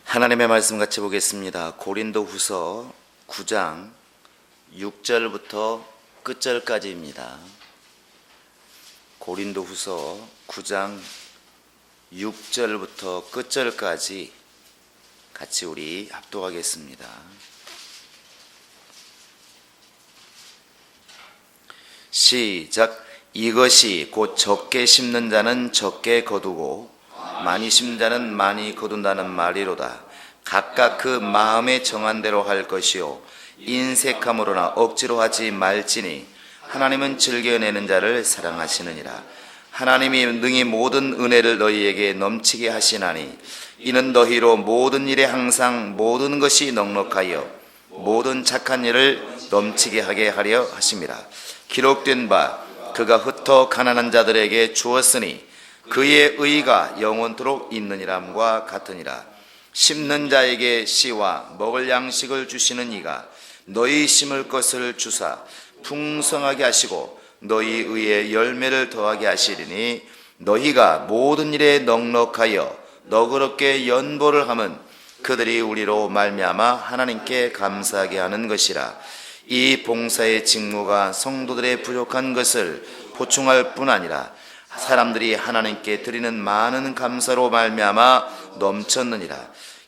하나님의 말씀 같이 보겠습니다. 고린도후서 9장 6절부터 끝절까지입니다. 고린도후서 9장 6절부터 끝절까지 같이 우리 합독하겠습니다. 시작. 이것이 곧 적게 심는 자는 적게 거두고 많이 심는 자는 많이 거둔다는 말이로다. 각각 그 마음에 정한 대로 할 것이요 인색함으로나 억지로 하지 말지니 하나님은 즐겨내는 자를 사랑하시느니라. 하나님이 능히 모든 은혜를 너희에게 넘치게 하시나니 이는 너희로 모든 일에 항상 모든 것이 넉넉하여 모든 착한 일을 넘치게 하게 하려 하심이라. 기록된 바 그가 흩어 가난한 자들에게 주었으니 그의 의가 영원토록 있느니람과 같으니라. 심는 자에게 씨와 먹을 양식을 주시는 이가 너희 심을 것을 주사 풍성하게 하시고 너희 의에 열매를 더하게 하시리니 너희가 모든 일에 넉넉하여 너그럽게 연보를 함은 그들이 우리로 말미암아 하나님께 감사하게 하는 것이라. 이 봉사의 직무가 성도들의 부족한 것을 보충할 뿐 아니라 사람들이 하나님께 드리는 많은 감사로 말미암아 넘쳤느니라.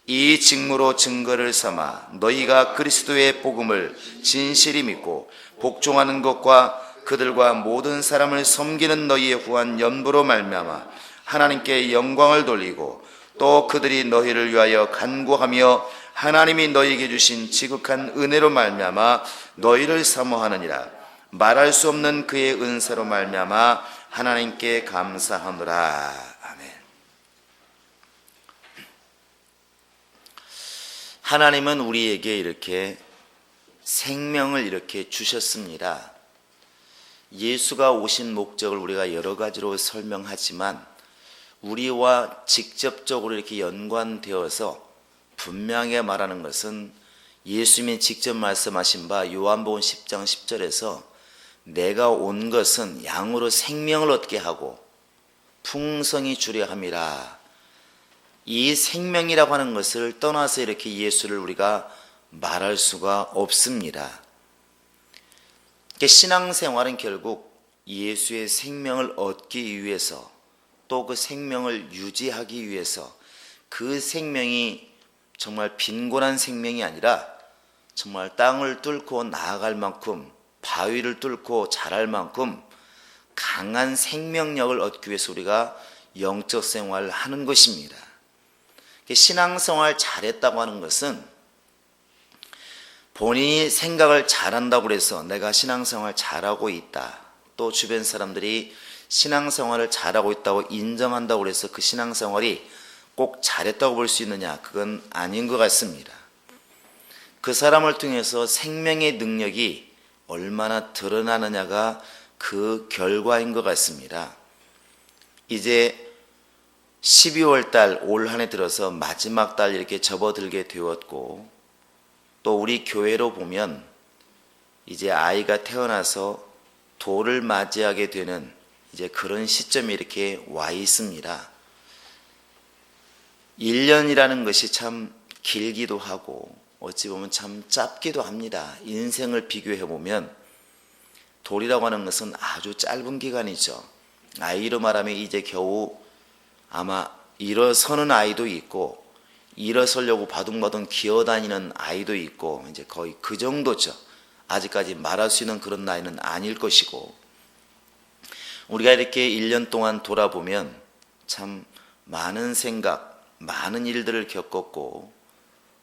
이 직무로 증거를 삼아 너희가 그리스도의 복음을 진실히 믿고 복종하는 것과 그들과 모든 사람을 섬기는 너희의 후한 연부로 말미암아 하나님께 영광을 돌리고 또 그들이 너희를 위하여 간구하며 하나님이 너희에게 주신 지극한 은혜로 말미암아 너희를 사모하느니라. 말할 수 없는 그의 은사로 말미암아 하나님께 감사하노라. 아멘. 하나님은 우리에게 이렇게 생명을 이렇게 주셨습니다. 예수가 오신 목적을 우리가 여러 가지로 설명하지만 우리와 직접적으로 이렇게 연관되어서 분명하게 말하는 것은 예수님이 직접 말씀하신 바 요한복음 10장 10절에서 내가 온 것은 양으로 생명을 얻게 하고 풍성히 주려 함이라. 이 생명이라고 하는 것을 떠나서 이렇게 예수를 우리가 말할 수가 없습니다. 신앙생활은 결국 예수의 생명을 얻기 위해서 또 그 생명을 유지하기 위해서 그 생명이 정말 빈곤한 생명이 아니라 정말 땅을 뚫고 나아갈 만큼 바위를 뚫고 자랄 만큼 강한 생명력을 얻기 위해서 우리가 영적 생활을 하는 것입니다. 신앙생활 잘했다고 하는 것은 본인이 생각을 잘한다고 해서 내가 신앙생활 잘하고 있다, 또 주변 사람들이 신앙생활을 잘하고 있다고 인정한다고 해서 그 신앙생활이 꼭 잘했다고 볼 수 있느냐? 그건 아닌 것 같습니다. 그 사람을 통해서 생명의 능력이 얼마나 드러나느냐가 그 결과인 것 같습니다. 이제 12월 달 올 한 해 들어서 마지막 달 이렇게 접어들게 되었고 또 우리 교회로 보면 이제 아이가 태어나서 돌을 맞이하게 되는 이제 그런 시점이 이렇게 와 있습니다. 1년이라는 것이 참 길기도 하고 어찌 보면 참 짧기도 합니다. 인생을 비교해 보면 돌이라고 하는 것은 아주 짧은 기간이죠. 아이로 말하면 이제 겨우 아마 일어서는 아이도 있고 일어서려고 바둥바둥 기어다니는 아이도 있고 이제 거의 그 정도죠. 아직까지 말할 수 있는 그런 나이는 아닐 것이고 우리가 이렇게 1년 동안 돌아보면 참 많은 생각, 많은 일들을 겪었고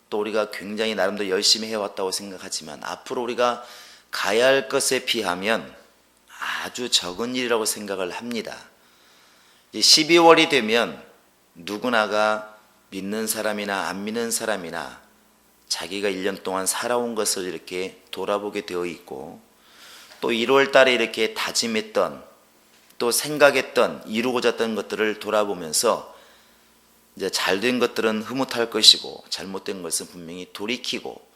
또 우리가 굉장히 나름대로 열심히 해왔다고 생각하지만 앞으로 우리가 가야 할 것에 비하면 아주 적은 일이라고 생각을 합니다. 12월이 되면 누구나가 믿는 사람이나 안 믿는 사람이나 자기가 1년 동안 살아온 것을 이렇게 돌아보게 되어 있고 또 1월 달에 이렇게 다짐했던 또 생각했던 이루고자 했던 것들을 돌아보면서 이제 잘된 것들은 흐뭇할 것이고 잘못된 것은 분명히 돌이키고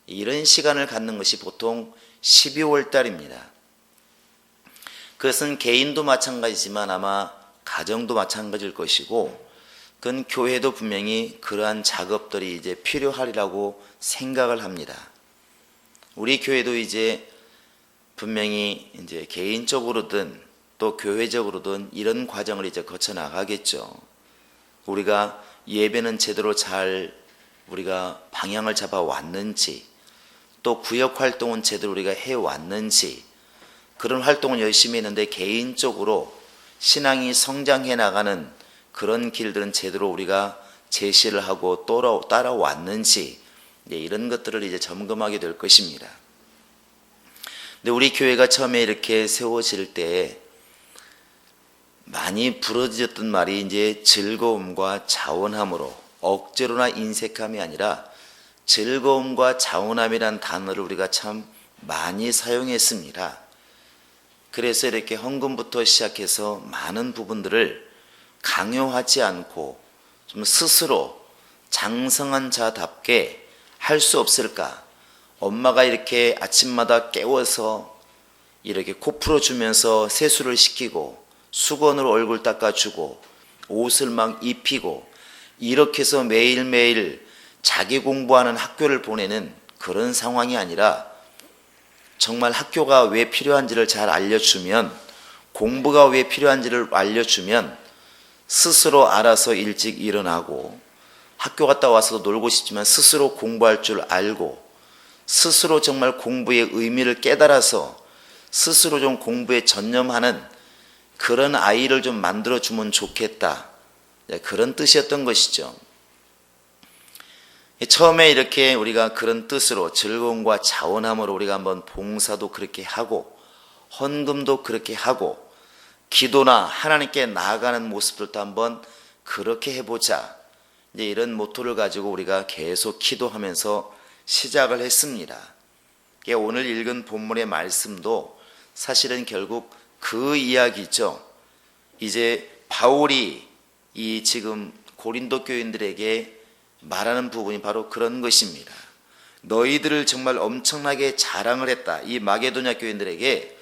이런 시간을 갖는 것이 보통 12월 달입니다. 그것은 개인도 마찬가지지만 아마 가정도 마찬가지일 것이고 그건 교회도 분명히 그러한 작업들이 이제 필요하리라고 생각을 합니다. 우리 교회도 이제 분명히 이제 개인적으로든 또 교회적으로든 이런 과정을 이제 거쳐 나가겠죠. 우리가 예배는 제대로 잘 우리가 방향을 잡아 왔는지, 또 구역 활동은 제대로 우리가 해 왔는지, 그런 활동을 열심히 했는데 개인적으로 신앙이 성장해 나가는 그런 길들은 제대로 우리가 제시를 하고 따라왔는지, 이런 것들을 이제 점검하게 될 것입니다. 근데 우리 교회가 처음에 이렇게 세워질 때 많이 부러졌던 말이 이제 즐거움과 자원함으로, 억지로나 인색함이 아니라 즐거움과 자원함이란 단어를 우리가 참 많이 사용했습니다. 그래서 이렇게 헌금부터 시작해서 많은 부분들을 강요하지 않고 좀 스스로 장성한 자답게 할 수 없을까? 엄마가 이렇게 아침마다 깨워서 이렇게 코 풀어주면서 세수를 시키고 수건으로 얼굴 닦아주고 옷을 막 입히고 이렇게 해서 매일매일 자기 공부하는 학교를 보내는 그런 상황이 아니라 정말 학교가 왜 필요한지를 잘 알려주면, 공부가 왜 필요한지를 알려주면 스스로 알아서 일찍 일어나고, 학교 갔다 와서도 놀고 싶지만 스스로 공부할 줄 알고, 스스로 정말 공부의 의미를 깨달아서 스스로 좀 공부에 전념하는 그런 아이를 좀 만들어주면 좋겠다, 그런 뜻이었던 것이죠. 처음에 이렇게 우리가 그런 뜻으로 즐거움과 자원함으로 우리가 한번 봉사도 그렇게 하고 헌금도 그렇게 하고 기도나 하나님께 나아가는 모습들도 한번 그렇게 해보자, 이제 이런 모토를 가지고 우리가 계속 기도하면서 시작을 했습니다. 오늘 읽은 본문의 말씀도 사실은 결국 그 이야기죠. 이제 바울이 이 지금 고린도 교인들에게 말하는 부분이 바로 그런 것입니다. 너희들을 정말 엄청나게 자랑을 했다. 이 마게도냐 교인들에게,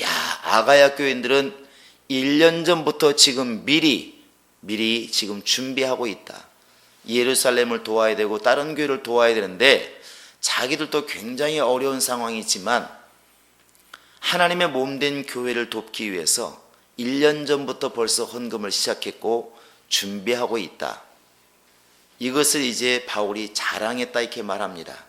야, 아가야 교인들은 1년 전부터 지금 미리 지금 준비하고 있다. 예루살렘을 도와야 되고 다른 교회를 도와야 되는데 자기들도 굉장히 어려운 상황이지만 하나님의 몸된 교회를 돕기 위해서 1년 전부터 벌써 헌금을 시작했고 준비하고 있다. 이것을 이제 바울이 자랑했다 이렇게 말합니다.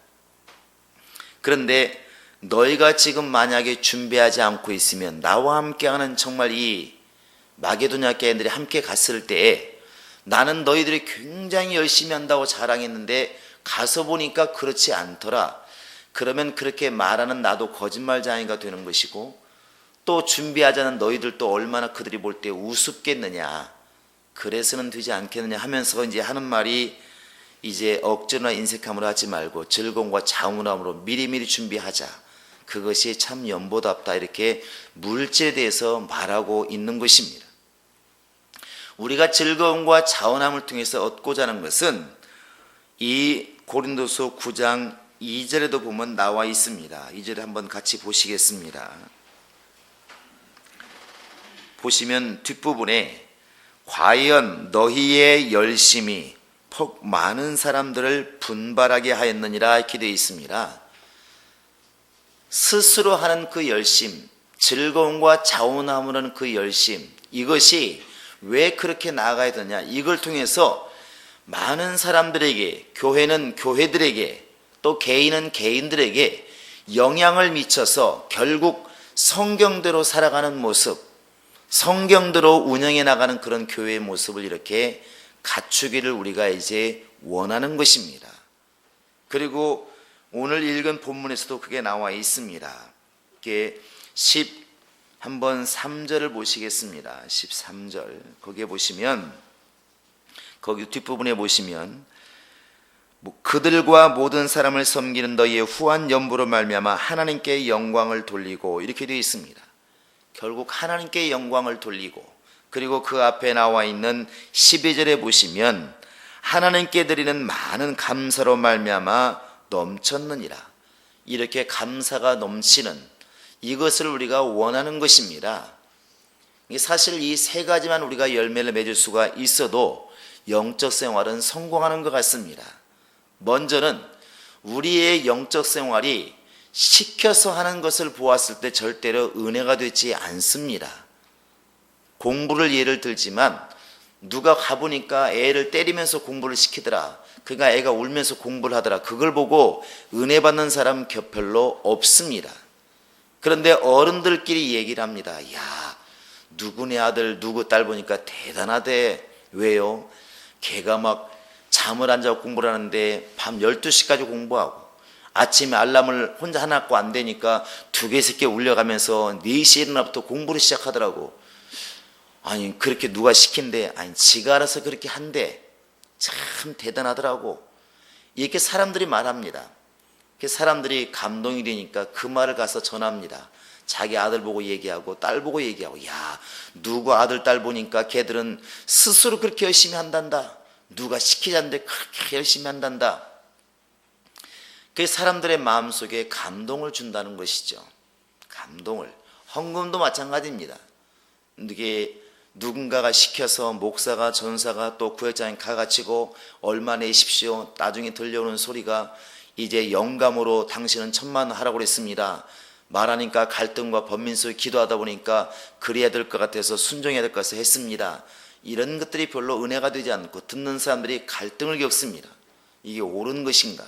그런데 너희가 지금 만약에 준비하지 않고 있으면 나와 함께하는 정말 이 마게도냐 교인들이 함께 갔을 때에 나는 너희들이 굉장히 열심히 한다고 자랑했는데 가서 보니까 그렇지 않더라. 그러면 그렇게 말하는 나도 거짓말쟁이가 되는 것이고, 또 준비하자는 너희들도 얼마나 그들이 볼 때 우습겠느냐, 그래서는 되지 않겠느냐 하면서 이제 하는 말이, 이제 억지나 인색함으로 하지 말고 즐거움과 자원함으로 미리미리 준비하자. 그것이 참 연보답다. 이렇게 물질에 대해서 말하고 있는 것입니다. 우리가 즐거움과 자원함을 통해서 얻고자 하는 것은 이 고린도서 9장 2절에도 보면 나와 있습니다. 2절에 한번 같이 보시겠습니다. 보시면 뒷부분에 과연 너희의 열심이 폭 많은 사람들을 분발하게 하였느니라 이렇게 되어 있습니다. 스스로 하는 그 열심, 즐거움과 자원함으로 하는 그 열심, 이것이 왜 그렇게 나아가야 되냐, 이걸 통해서 많은 사람들에게, 교회는 교회들에게, 또 개인은 개인들에게 영향을 미쳐서 결국 성경대로 살아가는 모습, 성경대로 운영해 나가는 그런 교회의 모습을 이렇게 갖추기를 우리가 이제 원하는 것입니다. 그리고 오늘 읽은 본문에서도 그게 나와 있습니다. 이게 3절을 보시겠습니다. 13절 거기에 보시면, 거기 뒷부분에 보시면 그들과 모든 사람을 섬기는 너희의 후한 연부로 말미암아 하나님께 영광을 돌리고, 이렇게 되어 있습니다. 결국 하나님께 영광을 돌리고, 그리고 그 앞에 나와 있는 12절에 보시면 하나님께 드리는 많은 감사로 말미암아 넘쳤느니라. 이렇게 감사가 넘치는 이것을 우리가 원하는 것입니다. 사실 이 세 가지만 우리가 열매를 맺을 수가 있어도 영적 생활은 성공하는 것 같습니다. 먼저는 우리의 영적 생활이 시켜서 하는 것을 보았을 때 절대로 은혜가 되지 않습니다. 공부를 예를 들지만 누가 가보니까 애를 때리면서 공부를 시키더라. 그가 애가 울면서 공부를 하더라. 그걸 보고 은혜 받는 사람 별로 없습니다. 그런데 어른들끼리 얘기를 합니다. 야, 누구네 아들 누구 딸 보니까 대단하대. 왜요? 걔가 막 잠을 안 자고 공부를 하는데 밤 12시까지 공부하고 아침에 알람을 혼자 하나 갖고 안 되니까 2개, 3개 울려가면서 4시에 일어나부터 공부를 시작하더라고. 아니 그렇게 누가 시킨대? 아니 지가 알아서 그렇게 한대. 참 대단하더라고. 이렇게 사람들이 말합니다. 사람들이 감동이 되니까 그 말을 가서 전합니다. 자기 아들 보고 얘기하고 딸 보고 얘기하고, 야 누구 아들 딸 보니까 걔들은 스스로 그렇게 열심히 한단다. 누가 시키자는데 그렇게 열심히 한단다. 그게 사람들의 마음속에 감동을 준다는 것이죠. 감동을. 헌금도 마찬가지입니다. 이게 누군가가 시켜서 목사가 전사가 또 구역장에 가가지고 얼마 내십시오. 나중에 들려오는 소리가 이제 영감으로 당신은 1,000만 원 하라고 그랬습니다. 말하니까 갈등과 번민 속에 기도하다 보니까 그래야 될 것 같아서 순종해야 될 것 같아서 했습니다. 이런 것들이 별로 은혜가 되지 않고 듣는 사람들이 갈등을 겪습니다. 이게 옳은 것인가?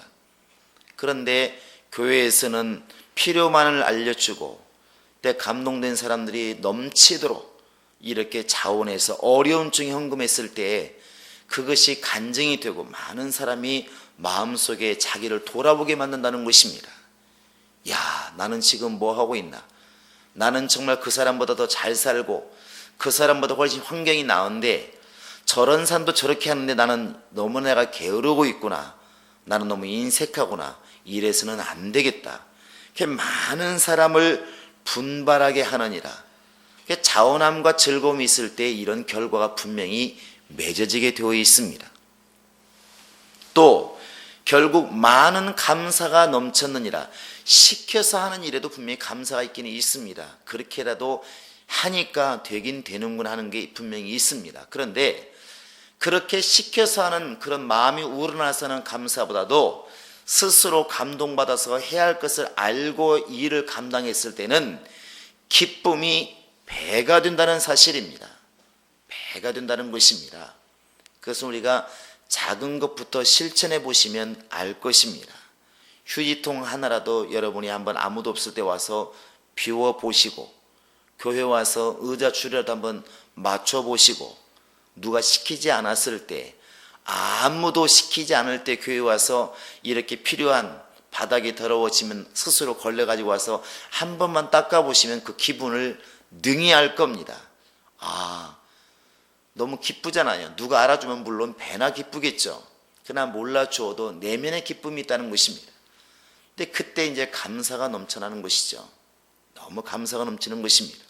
그런데 교회에서는 필요만을 알려주고 때 감동된 사람들이 넘치도록 이렇게 자원해서 어려운 중에 헌금했을 때 그것이 간증이 되고 많은 사람이 마음속에 자기를 돌아보게 만든다는 것입니다. 야, 나는 지금 뭐 하고 있나? 나는 정말 그 사람보다 더 잘 살고 그 사람보다 훨씬 환경이 나은데 저런 사람도 저렇게 하는데 나는 너무 내가 게으르고 있구나. 나는 너무 인색하구나. 이래서는 안 되겠다. 많은 사람을 분발하게 하느니라. 자원함과 즐거움이 있을 때 이런 결과가 분명히 맺어지게 되어 있습니다. 또 결국 많은 감사가 넘쳤느니라. 시켜서 하는 일에도 분명히 감사가 있기는 있습니다. 그렇게라도 하니까 되긴 되는구나 하는 게 분명히 있습니다. 그런데 그렇게 시켜서 하는 그런 마음이 우러나서는 감사보다도 스스로 감동받아서 해야 할 것을 알고 일을 감당했을 때는 기쁨이 배가 된다는 사실입니다. 배가 된다는 것입니다. 그것은 우리가 작은 것부터 실천해 보시면 알 것입니다. 휴지통 하나라도 여러분이 한번 아무도 없을 때 와서 비워 보시고 교회 와서 의자 줄이라도 한번 맞춰 보시고 누가 시키지 않았을 때 아무도 시키지 않을 때 교회 와서 이렇게 필요한 바닥이 더러워지면 스스로 걸레가지고 와서 한 번만 닦아보시면 그 기분을 능히 알 겁니다. 아, 너무 기쁘잖아요. 누가 알아주면 물론 배나 기쁘겠죠. 그러나 몰라주어도 내면의 기쁨이 있다는 것입니다. 근데 그때 이제 감사가 넘쳐나는 것이죠. 너무 감사가 넘치는 것입니다.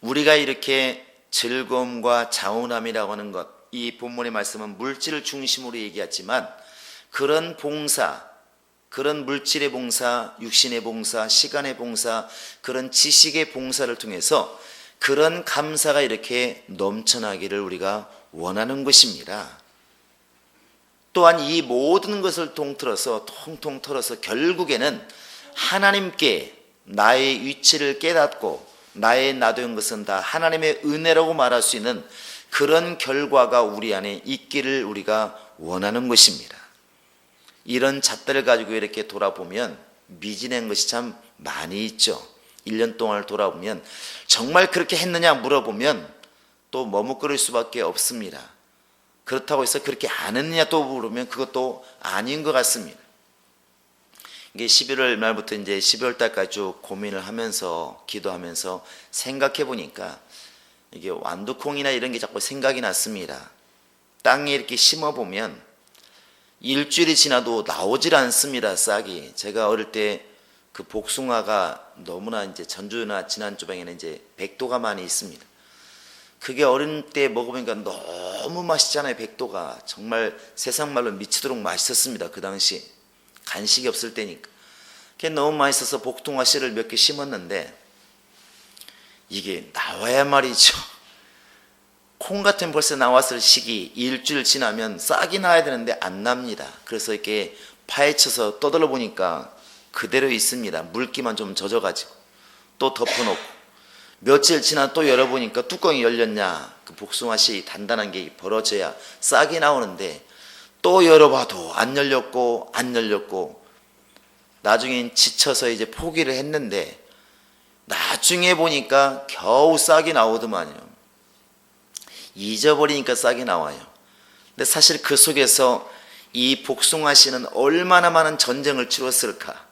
우리가 이렇게 즐거움과 자원함이라고 하는 것, 이 본문의 말씀은 물질을 중심으로 얘기했지만 그런 봉사, 그런 물질의 봉사, 육신의 봉사, 시간의 봉사, 그런 지식의 봉사를 통해서 그런 감사가 이렇게 넘쳐나기를 우리가 원하는 것입니다. 또한 이 모든 것을 통틀어서 통통 털어서 결국에는 하나님께 나의 위치를 깨닫고 나의 나된 것은 다 하나님의 은혜라고 말할 수 있는 그런 결과가 우리 안에 있기를 우리가 원하는 것입니다. 이런 잣대를 가지고 이렇게 돌아보면 미진한 것이 참 많이 있죠. 1년 동안을 돌아보면 정말 그렇게 했느냐 물어보면 또 머뭇거릴 수밖에 없습니다. 그렇다고 해서 그렇게 안 했느냐 또 물으면 그것도 아닌 것 같습니다. 이게 11월 말부터 이제 12월 달까지 쭉 고민을 하면서 기도하면서 생각해 보니까 이게 완두콩이나 이런 게 자꾸 생각이 났습니다. 땅에 이렇게 심어 보면 일주일이 지나도 나오질 않습니다. 싹이. 제가 어릴 때 그 복숭아가 너무나 이제 전주나 지난주방에는 이제 백도가 많이 있습니다. 그게 어린 때 먹어보니까 너무 맛있잖아요. 백도가 정말 세상 말로 미치도록 맛있었습니다. 그 당시 간식이 없을 때니까. 그게 너무 맛있어서 복숭아 씨를 몇 개 심었는데 이게 나와야 말이죠. 콩 같은 벌써 나왔을 시기 일주일 지나면 싹이 나야 되는데 안 납니다. 그래서 이렇게 파헤쳐서 떠들어 보니까 그대로 있습니다. 물기만 좀 젖어가지고 또 덮어놓고 며칠 지나 또 열어보니까 뚜껑이 열렸냐, 그 복숭아씨 단단한 게 벌어져야 싹이 나오는데 또 열어봐도 안 열렸고 안 열렸고 나중엔 지쳐서 이제 포기를 했는데 나중에 보니까 겨우 싹이 나오더만요. 잊어버리니까 싹이 나와요. 근데 사실 그 속에서 이 복숭아 씨는 얼마나 많은 전쟁을 치렀을까.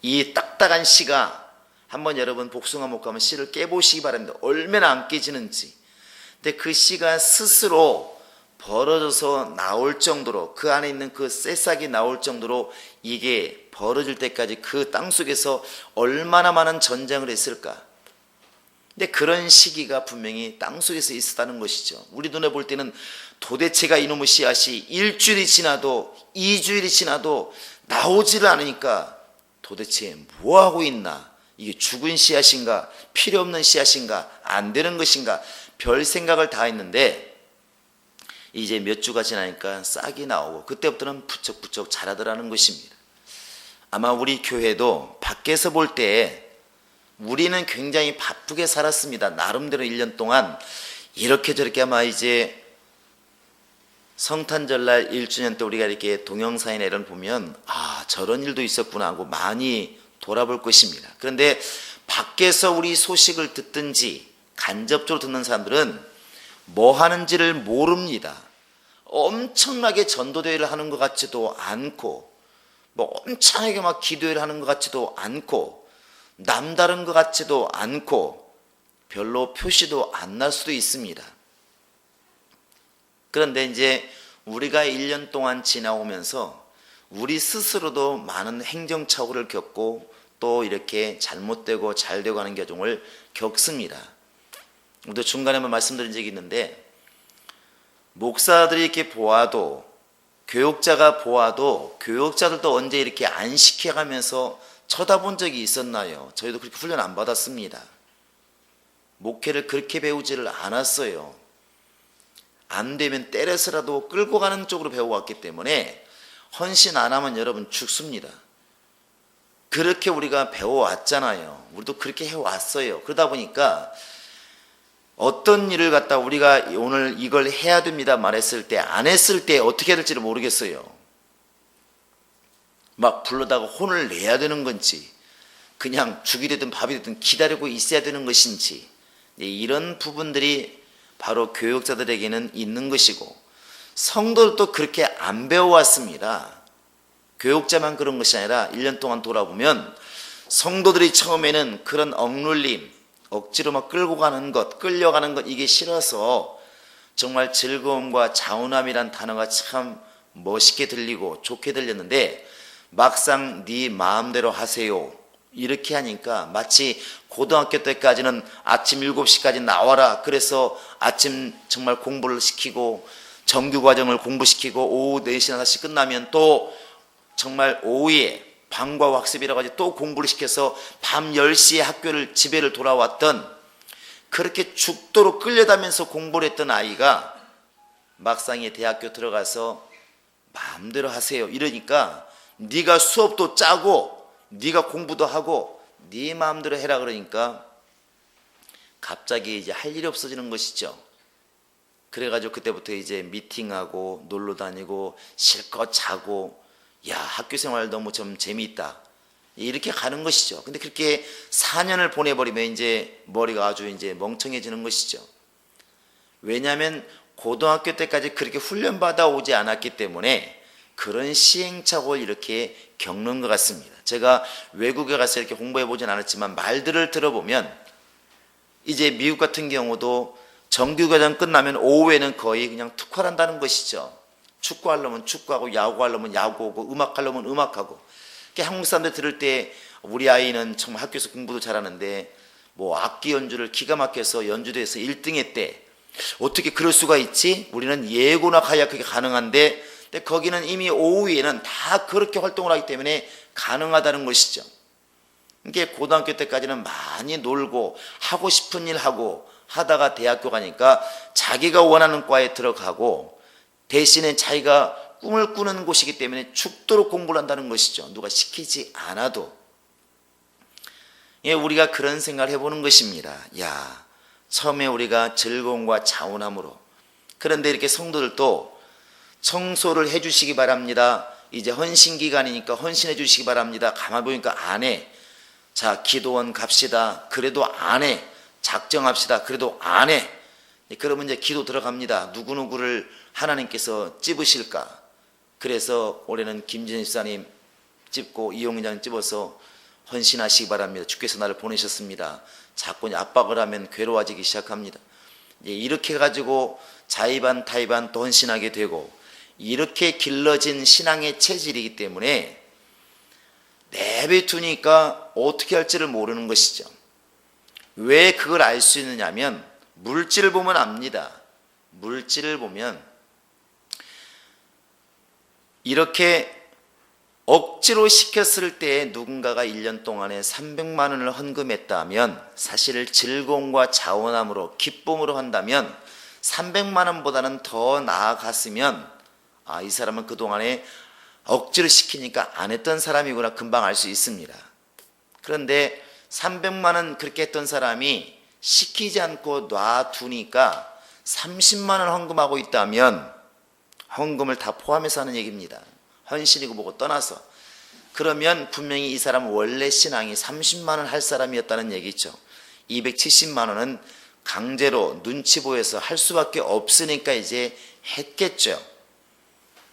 이 딱딱한 씨가 한번 여러분 복숭아 목 가면 씨를 깨보시기 바랍니다. 얼마나 안 깨지는지. 근데 그 씨가 스스로 벌어져서 나올 정도로, 그 안에 있는 그 새싹이 나올 정도로 이게 벌어질 때까지 그 땅 속에서 얼마나 많은 전쟁을 했을까. 근데 그런 시기가 분명히 땅 속에서 있었다는 것이죠. 우리 눈에 볼 때는 도대체가 이놈의 씨앗이 일주일이 지나도 2주일이 지나도 나오지를 않으니까 도대체 뭐하고 있나, 이게 죽은 씨앗인가, 필요 없는 씨앗인가, 안 되는 것인가, 별 생각을 다 했는데 이제 몇 주가 지나니까 싹이 나오고 그때부터는 부쩍부쩍 자라더라는 것입니다. 아마 우리 교회도 밖에서 볼 때 우리는 굉장히 바쁘게 살았습니다. 나름대로 1년 동안 이렇게 저렇게 아마 이제 성탄절날 1주년 때 우리가 이렇게 동영상이나 이런 보면 아, 저런 일도 있었구나 하고 많이 돌아볼 것입니다. 그런데 밖에서 우리 소식을 듣든지 간접적으로 듣는 사람들은 뭐 하는지를 모릅니다. 엄청나게 전도대회를 하는 것 같지도 않고 뭐 엄청나게 막 기도회를 하는 것 같지도 않고 남다른 것 같지도 않고 별로 표시도 안 날 수도 있습니다. 그런데 이제 우리가 1년 동안 지나오면서 우리 스스로도 많은 행정착오를 겪고 또 이렇게 잘못되고 잘되고 하는 과정을 겪습니다. 우리도 중간에 한번 말씀드린 적이 있는데 목사들이 이렇게 보아도 교육자가 보아도 교육자들도 언제 이렇게 안 시켜가면서 쳐다본 적이 있었나요? 저희도 그렇게 훈련 안 받았습니다. 목회를 그렇게 배우지를 않았어요. 안 되면 때려서라도 끌고 가는 쪽으로 배워왔기 때문에 헌신 안 하면 여러분 죽습니다. 그렇게 우리가 배워왔잖아요. 우리도 그렇게 해왔어요. 그러다 보니까 어떤 일을 갖다 우리가 오늘 이걸 해야 됩니다 말했을 때 안 했을 때 어떻게 해야 될지를 모르겠어요. 막 불러다가 혼을 내야 되는 건지 그냥 죽이 되든 밥이 되든 기다리고 있어야 되는 것인지 이런 부분들이 바로 교육자들에게는 있는 것이고 성도들도 그렇게 안 배워왔습니다. 교육자만 그런 것이 아니라 1년 동안 돌아보면 성도들이 처음에는 그런 억눌림, 억지로 막 끌고 가는 것, 끌려가는 것 이게 싫어서 정말 즐거움과 자운함이란 단어가 참 멋있게 들리고 좋게 들렸는데 막상 네 마음대로 하세요 이렇게 하니까 마치 고등학교 때까지는 아침 7시까지 나와라 그래서 아침 정말 공부를 시키고 정규과정을 공부시키고 오후 4시나 5시 끝나면 또 정말 오후에 방과 학습이라고 하지 또 공부를 시켜서 밤 10시에 학교를 집에를 돌아왔던 그렇게 죽도록 끌려다면서 공부를 했던 아이가 막상에 대학교 들어가서 마음대로 하세요 이러니까 네가 수업도 짜고 네가 공부도 하고 네 마음대로 해라 그러니까 갑자기 이제 할 일이 없어지는 것이죠. 그래가지고 그때부터 이제 미팅하고 놀러 다니고 실컷 자고 야 학교 생활 너무 좀 재미있다 이렇게 가는 것이죠. 근데 그렇게 4년을 보내버리면 이제 머리가 아주 이제 멍청해지는 것이죠. 왜냐하면 고등학교 때까지 그렇게 훈련받아 오지 않았기 때문에 그런 시행착오를 이렇게 겪는 것 같습니다. 제가 외국에 가서 이렇게 공부해 보진 않았지만 말들을 들어보면 이제 미국 같은 경우도 정규과정 끝나면 오후에는 거의 그냥 특활한다는 것이죠. 축구하려면 축구하고 야구하려면 야구하고 음악하려면 음악하고. 그러니까 한국 사람들 들을 때 우리 아이는 정말 학교에서 공부도 잘하는데 뭐 악기 연주를 기가 막혀서 연주대에서 1등 했대. 어떻게 그럴 수가 있지? 우리는 예고나 가야 그게 가능한데 근데 거기는 이미 오후에는 다 그렇게 활동을 하기 때문에 가능하다는 것이죠. 이게 고등학교 때까지는 많이 놀고 하고 싶은 일 하고 하다가 대학교 가니까 자기가 원하는 과에 들어가고 대신에 자기가 꿈을 꾸는 곳이기 때문에 죽도록 공부를 한다는 것이죠. 누가 시키지 않아도. 예, 우리가 그런 생각을 해보는 것입니다. 야, 처음에 우리가 즐거움과 자원함으로, 그런데 이렇게 성도들도 청소를 해주시기 바랍니다. 이제 헌신 기간이니까 헌신해 주시기 바랍니다. 가만 보니까 안 해. 자, 기도원 갑시다. 그래도 안 해. 작정합시다. 그래도 안 해. 그러면 이제 기도 들어갑니다. 누구누구를 하나님께서 찝으실까? 그래서 올해는 김진희 집사님 찝고 이용장 찝어서 헌신하시기 바랍니다. 주께서 나를 보내셨습니다. 자꾸 압박을 하면 괴로워지기 시작합니다. 이렇게 가지고 자의반 타의반 또 헌신하게 되고, 이렇게 길러진 신앙의 체질이기 때문에 내뱉으니까 어떻게 할지를 모르는 것이죠. 왜 그걸 알 수 있느냐면 물질을 보면 압니다. 물질을 보면 이렇게 억지로 시켰을 때 누군가가 1년 동안에 300만 원을 헌금했다면, 사실 즐거움과 자원함으로 기쁨으로 한다면 300만 원보다는 더 나아갔으면, 아, 이 사람은 그동안에 억지로 시키니까 안 했던 사람이구나 금방 알 수 있습니다. 그런데 300만 원 그렇게 했던 사람이 시키지 않고 놔두니까 30만 원 헌금하고 있다면, 헌금을 다 포함해서 하는 얘기입니다. 헌신이고 뭐고 떠나서. 그러면 분명히 이 사람은 원래 신앙이 30만 원 할 사람이었다는 얘기죠. 270만 원은 강제로 눈치 보여서 할 수밖에 없으니까 이제 했겠죠.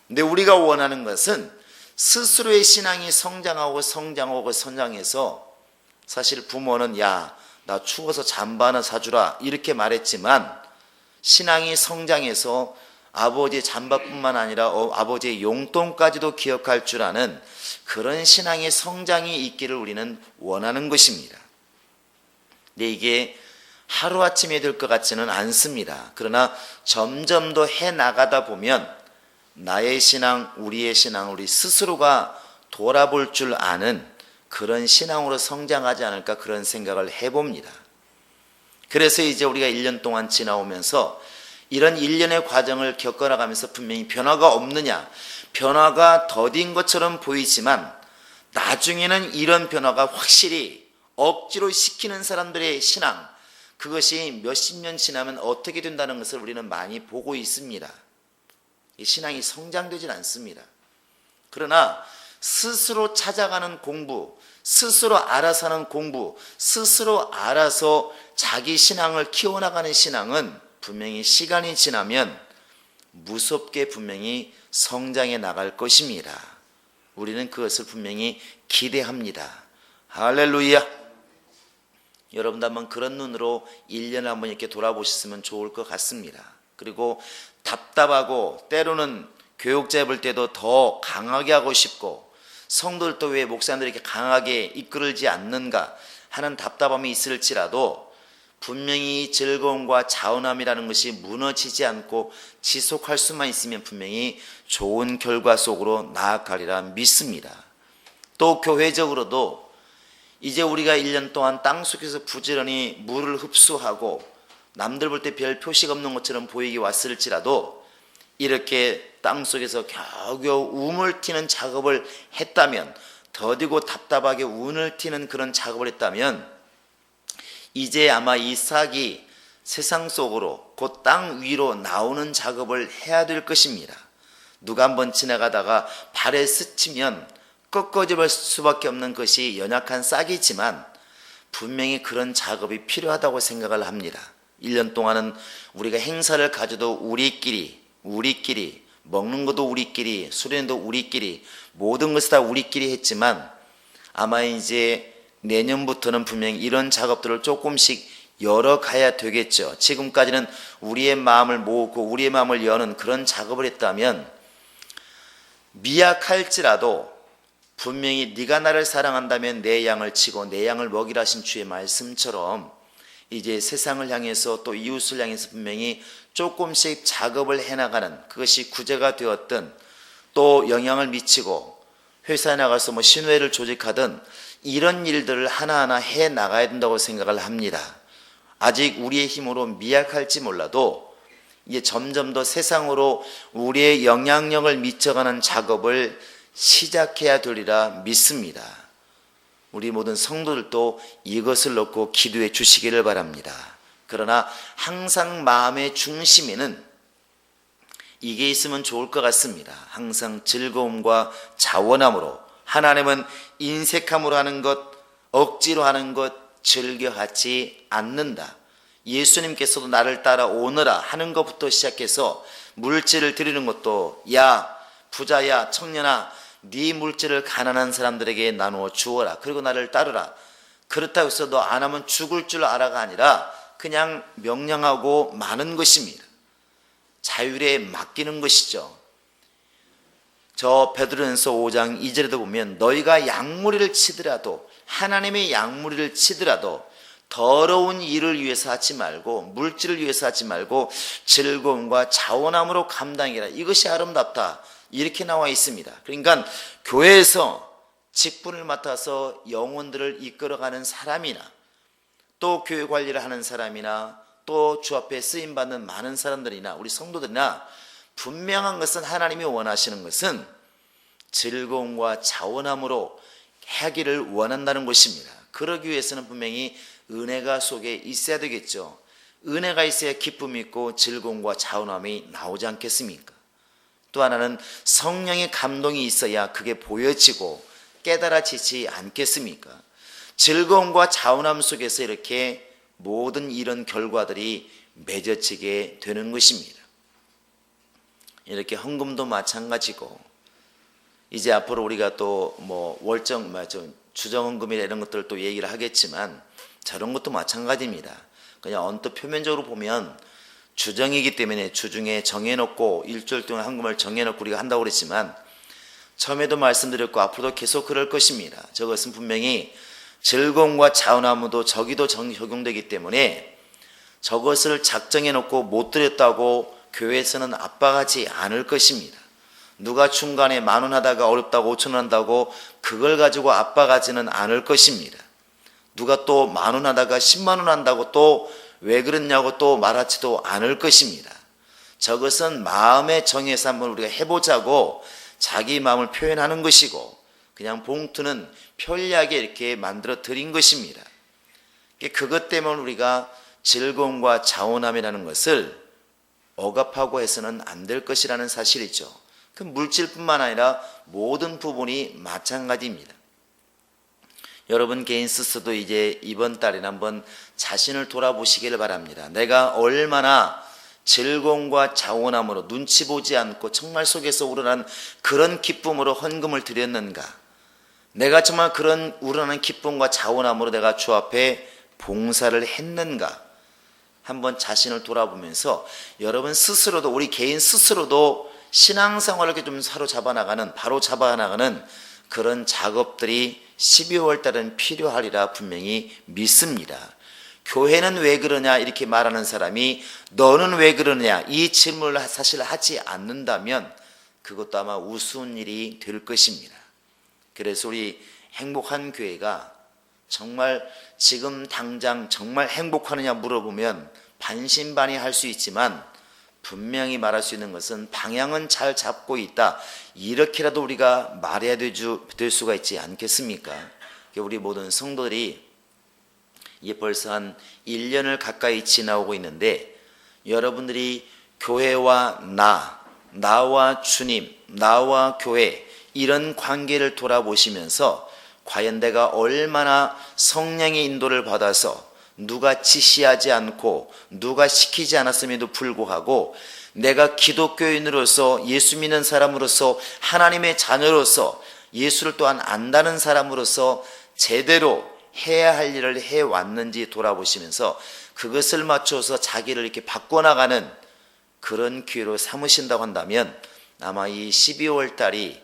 근데 우리가 원하는 것은 스스로의 신앙이 성장해서, 사실 부모는 야, 나 추워서 잠바 하나 사주라 이렇게 말했지만, 신앙이 성장해서 아버지의 잠바뿐만 아니라 아버지의 용돈까지도 기억할 줄 아는 그런 신앙의 성장이 있기를 우리는 원하는 것입니다. 근데 이게 하루아침에 될 것 같지는 않습니다. 그러나 점점 더 해나가다 보면 나의 신앙, 우리의 신앙, 우리 스스로가 돌아볼 줄 아는 그런 신앙으로 성장하지 않을까, 그런 생각을 해봅니다. 그래서 이제 우리가 1년 동안 지나오면서 이런 1년의 과정을 겪어나가면서 분명히 변화가 없느냐, 변화가 더딘 것처럼 보이지만 나중에는 이런 변화가 확실히 억지로 시키는 사람들의 신앙, 그것이 몇십 년 지나면 어떻게 된다는 것을 우리는 많이 보고 있습니다. 이 신앙이 성장되질 않습니다. 그러나 스스로 찾아가는 공부, 스스로 알아서 하는 공부, 스스로 알아서 자기 신앙을 키워나가는 신앙은 분명히 시간이 지나면 무섭게 분명히 성장해 나갈 것입니다. 우리는 그것을 분명히 기대합니다. 할렐루야. 여러분도 한번 그런 눈으로 1년을 한번 이렇게 돌아보셨으면 좋을 것 같습니다. 그리고 답답하고 때로는 교육자 볼 때도 더 강하게 하고 싶고, 성도들도 왜 목사님들이 이렇게 강하게 이끌지 않는가 하는 답답함이 있을지라도 분명히 즐거움과 자원함이라는 것이 무너지지 않고 지속할 수만 있으면 분명히 좋은 결과 속으로 나아가리라 믿습니다. 또 교회적으로도 이제 우리가 1년 동안 땅속에서 부지런히 물을 흡수하고 남들 볼 때 별 표시가 없는 것처럼 보이기 왔을지라도 이렇게 땅속에서 겨우겨우 움을 튀는 작업을 했다면, 더디고 답답하게 운을 튀는 그런 작업을 했다면, 이제 아마 이 싹이 세상 속으로 곧 땅 위로 나오는 작업을 해야 될 것입니다. 누가 한번 지나가다가 발에 스치면 꺾어질 수밖에 없는 것이 연약한 싹이지만 분명히 그런 작업이 필요하다고 생각을 합니다. 1년 동안은 우리가 행사를 가져도 우리끼리 먹는 것도 우리끼리, 수련도 우리끼리, 모든 것을 다 우리끼리 했지만 아마 이제 내년부터는 분명히 이런 작업들을 조금씩 열어가야 되겠죠. 지금까지는 우리의 마음을 모으고 우리의 마음을 여는 그런 작업을 했다면, 미약할지라도 분명히 네가 나를 사랑한다면 내 양을 치고 내 양을 먹이라 하신 주의 말씀처럼 이제 세상을 향해서 또 이웃을 향해서 분명히 조금씩 작업을 해나가는, 그것이 구제가 되었든 또 영향을 미치고 회사에 나가서 뭐 신회를 조직하든 이런 일들을 하나하나 해 나가야 된다고 생각을 합니다. 아직 우리의 힘으로 미약할지 몰라도 이제 점점 더 세상으로 우리의 영향력을 미쳐가는 작업을 시작해야 되리라 믿습니다. 우리 모든 성도들도 이것을 놓고 기도해 주시기를 바랍니다. 그러나 항상 마음의 중심에는 이게 있으면 좋을 것 같습니다. 항상 즐거움과 자원함으로, 하나님은 인색함으로 하는 것, 억지로 하는 것 즐겨하지 않는다. 예수님께서도 나를 따라오너라 하는 것부터 시작해서 물질을 드리는 것도, 야 부자야 청년아, 네 물질을 가난한 사람들에게 나누어 주어라, 그리고 나를 따르라. 그렇다고 해서 너 안 하면 죽을 줄 알아가 아니라 그냥 명령하고 마는 것입니다. 자율에 맡기는 것이죠. 저 베드로전서 5장 2절에도 보면 너희가 양무리를 치더라도, 하나님의 양무리를 치더라도 더러운 일을 위해서 하지 말고, 물질을 위해서 하지 말고 즐거움과 자원함으로 감당해라. 이것이 아름답다. 이렇게 나와 있습니다. 그러니까 교회에서 직분을 맡아서 영혼들을 이끌어가는 사람이나, 또 교회 관리를 하는 사람이나, 또 주 앞에 쓰임받는 많은 사람들이나 우리 성도들이나, 분명한 것은 하나님이 원하시는 것은 즐거움과 자원함으로 하기를 원한다는 것입니다. 그러기 위해서는 분명히 은혜가 속에 있어야 되겠죠. 은혜가 있어야 기쁨이 있고 즐거움과 자원함이 나오지 않겠습니까? 또 하나는 성령의 감동이 있어야 그게 보여지고 깨달아지지 않겠습니까? 즐거움과 자원함 속에서 이렇게 모든 이런 결과들이 맺어지게 되는 것입니다. 이렇게 헌금도 마찬가지고, 이제 앞으로 우리가 또 뭐 월정, 주정헌금이나 이런 것들을 또 얘기를 하겠지만 저런 것도 마찬가지입니다. 그냥 언뜻 표면적으로 보면 주정이기 때문에 주중에 정해놓고 일주일 동안 헌금을 정해놓고 우리가 한다고 그랬지만, 처음에도 말씀드렸고 앞으로도 계속 그럴 것입니다. 저것은 분명히 즐거움과 자원함도 저기도 적용되기 때문에 저것을 작정해놓고 못 드렸다고 교회에서는 압박하지 않을 것입니다. 누가 중간에 10,000원 하다가 어렵다고 5,000원 한다고 그걸 가지고 압박하지는 않을 것입니다. 누가 또 10,000원 하다가 100,000원 한다고 또 왜 그랬냐고 또 말하지도 않을 것입니다. 저것은 마음의 정해서 한번 우리가 해보자고 자기 마음을 표현하는 것이고, 그냥 봉투는 편리하게 이렇게 만들어 드린 것입니다. 그것 때문에 우리가 즐거움과 자원함이라는 것을 억압하고 해서는 안 될 것이라는 사실이죠. 그 물질뿐만 아니라 모든 부분이 마찬가지입니다. 여러분 개인 스스로도 이제 이번 달에는 한번 자신을 돌아보시기를 바랍니다. 내가 얼마나 즐거움과 자원함으로 눈치 보지 않고 정말 속에서 우러난 그런 기쁨으로 헌금을 드렸는가? 내가 정말 그런 우러난 기쁨과 자원함으로 내가 주 앞에 봉사를 했는가? 한번 자신을 돌아보면서 여러분 스스로도, 우리 개인 스스로도 신앙생활을 이렇게 좀 바로 잡아 나가는 그런 작업들이 12월 달은 필요하리라 분명히 믿습니다. 교회는 왜 그러냐 이렇게 말하는 사람이 너는 왜 그러냐 이 질문을 사실 하지 않는다면 그것도 아마 우스운 일이 될 것입니다. 그래서 우리 행복한 교회가 정말 지금 당장 정말 행복하느냐 물어보면 반신반의할 수 있지만 분명히 말할 수 있는 것은 방향은 잘 잡고 있다, 이렇게라도 우리가 말해야 될 수가 있지 않겠습니까? 우리 모든 성도들이 이게 벌써 한 1년을 가까이 지나오고 있는데, 여러분들이 교회와 나와 주님, 나와 교회 이런 관계를 돌아보시면서 과연 내가 얼마나 성령의 인도를 받아서 누가 지시하지 않고 누가 시키지 않았음에도 불구하고 내가 기독교인으로서, 예수 믿는 사람으로서, 하나님의 자녀로서, 예수를 또한 안다는 사람으로서 제대로 해야 할 일을 해왔는지 돌아보시면서 그것을 맞춰서 자기를 이렇게 바꿔나가는 그런 기회로 삼으신다고 한다면 아마 이 12월 달이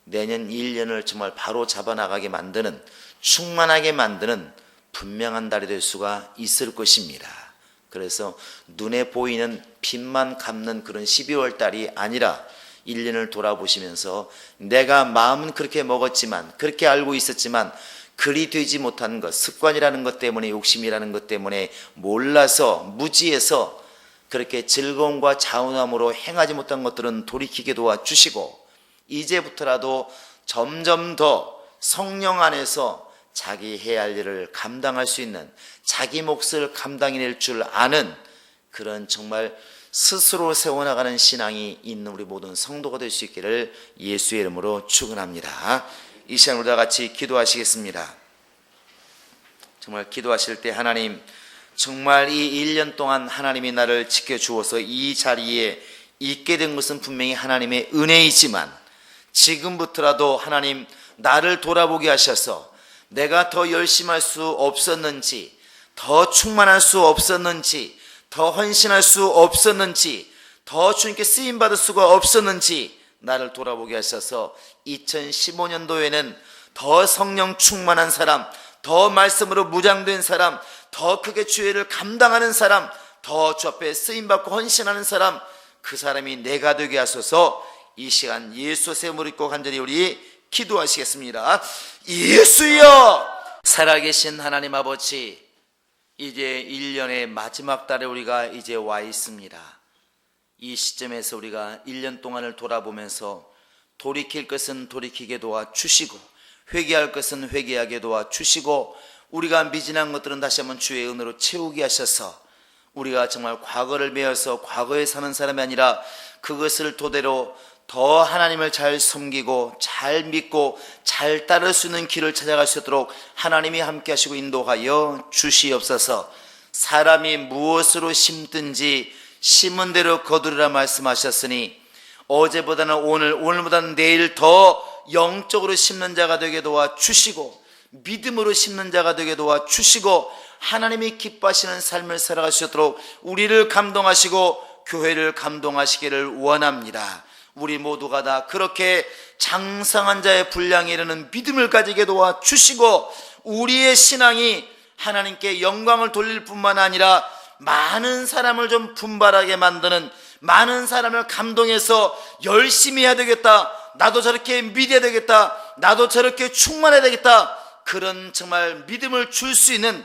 내년 1년을 정말 바로 잡아나가게 만드는, 충만하게 만드는 분명한 달이 될 수가 있을 것입니다. 그래서 눈에 보이는 빚만 갚는 그런 12월 달이 아니라 1년을 돌아보시면서 내가 마음은 그렇게 먹었지만, 그렇게 알고 있었지만 그리 되지 못한 것, 습관이라는 것 때문에, 욕심이라는 것 때문에 몰라서, 무지해서 그렇게 즐거움과 자운함으로 행하지 못한 것들은 돌이키게 도와주시고, 이제부터라도 점점 더 성령 안에서 자기 해야 할 일을 감당할 수 있는, 자기 몫을 감당해낼 줄 아는 그런 정말 스스로 세워나가는 신앙이 있는 우리 모든 성도가 될 수 있기를 예수의 이름으로 축원합니다. 이 시간 우리 다 같이 기도하시겠습니다. 정말 기도하실 때 하나님, 정말 이 1년 동안 하나님이 나를 지켜주어서 이 자리에 있게 된 것은 분명히 하나님의 은혜이지만, 지금부터라도 하나님 나를 돌아보게 하셔서 내가 더 열심히 할 수 없었는지, 더 충만할 수 없었는지, 더 헌신할 수 없었는지, 더 주님께 쓰임받을 수가 없었는지 나를 돌아보게 하셔서 2015년도에는 더 성령 충만한 사람, 더 말씀으로 무장된 사람, 더 크게 주의를 감당하는 사람, 더 주 앞에 쓰임받고 헌신하는 사람, 그 사람이 내가 되게 하소서. 이 시간 예수 세움을 입고 간절히 우리 기도하시겠습니다. 예수여, 살아계신 하나님 아버지, 이제 1년의 마지막 달에 우리가 이제 와 있습니다. 이 시점에서 우리가 1년 동안을 돌아보면서 돌이킬 것은 돌이키게 도와주시고, 회개할 것은 회개하게 도와주시고, 우리가 미진한 것들은 다시 한번 주의 은혜로 채우게 하셔서 우리가 정말 과거를 메어서 과거에 사는 사람이 아니라 그것을 토대로 더 하나님을 잘 섬기고 잘 믿고 잘 따를 수 있는 길을 찾아갈 수 있도록 하나님이 함께 하시고 인도하여 주시옵소서. 사람이 무엇으로 심든지 심은 대로 거두리라 말씀하셨으니, 어제보다는 오늘, 오늘보다는 내일 더 영적으로 심는 자가 되게 도와주시고, 믿음으로 심는 자가 되게 도와주시고, 하나님이 기뻐하시는 삶을 살아갈 수 있도록 우리를 감동하시고 교회를 감동하시기를 원합니다. 우리 모두가 다 그렇게 장성한 자의 분량에 이르는 믿음을 가지게 도와주시고, 우리의 신앙이 하나님께 영광을 돌릴 뿐만 아니라 많은 사람을 좀 분발하게 만드는, 많은 사람을 감동해서 열심히 해야 되겠다, 나도 저렇게 믿어야 되겠다, 나도 저렇게 충만해야 되겠다, 그런 정말 믿음을 줄 수 있는,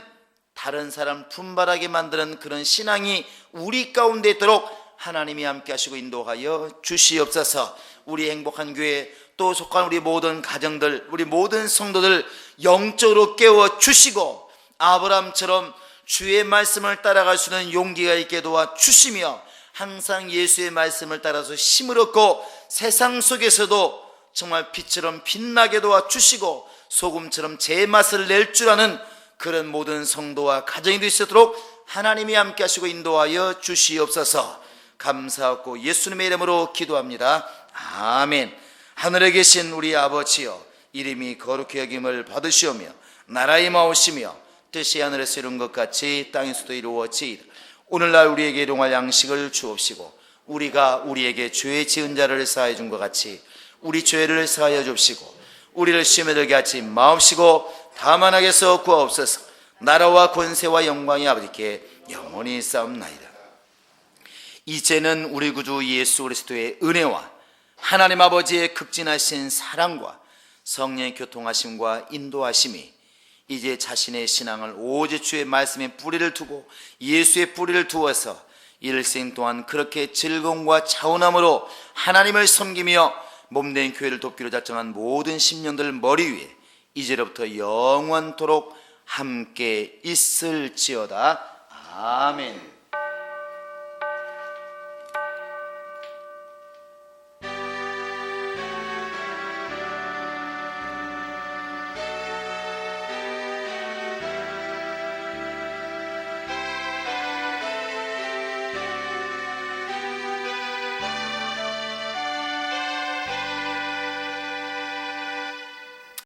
다른 사람 분발하게 만드는 그런 신앙이 우리 가운데 있도록 하나님이 함께 하시고 인도하여 주시옵소서. 우리 행복한 교회, 또 속한 우리 모든 가정들, 우리 모든 성도들 영적으로 깨워 주시고, 아브라함처럼 주의 말씀을 따라갈 수 있는 용기가 있게 도와주시며, 항상 예수의 말씀을 따라서 힘을 얻고 세상 속에서도 정말 빛처럼 빛나게 도와주시고 소금처럼 제 맛을 낼 줄 아는 그런 모든 성도와 가정이 될 수 있도록 하나님이 함께 하시고 인도하여 주시옵소서. 감사하고 예수님의 이름으로 기도합니다. 아멘. 하늘에 계신 우리 아버지여, 이름이 거룩히 여김을 받으시오며 나라의 마오시며 뜻이 하늘에서 이룬 것 같이 땅에서도 이루어지이다. 오늘날 우리에게 일용할 양식을 주옵시고, 우리가 우리에게 죄 지은 자를 사하여 준 것 같이 우리 죄를 사하여 줍시고, 우리를 시험에 들게 하지 마옵시고 다만 악에서 구하옵소서. 나라와 권세와 영광이 아버지께 영원히 싸움나이다. 이제는 우리 구주 예수 그리스도의 은혜와 하나님 아버지의 극진하신 사랑과 성령의 교통하심과 인도하심이 이제 자신의 신앙을 오직 주의 말씀에 뿌리를 두고 예수의 뿌리를 두어서 일생 동안 그렇게 즐거움과 차원함으로 하나님을 섬기며 몸된 교회를 돕기로 작정한 모든 심령들 머리 위에 이제로부터 영원토록 함께 있을지어다. 아멘.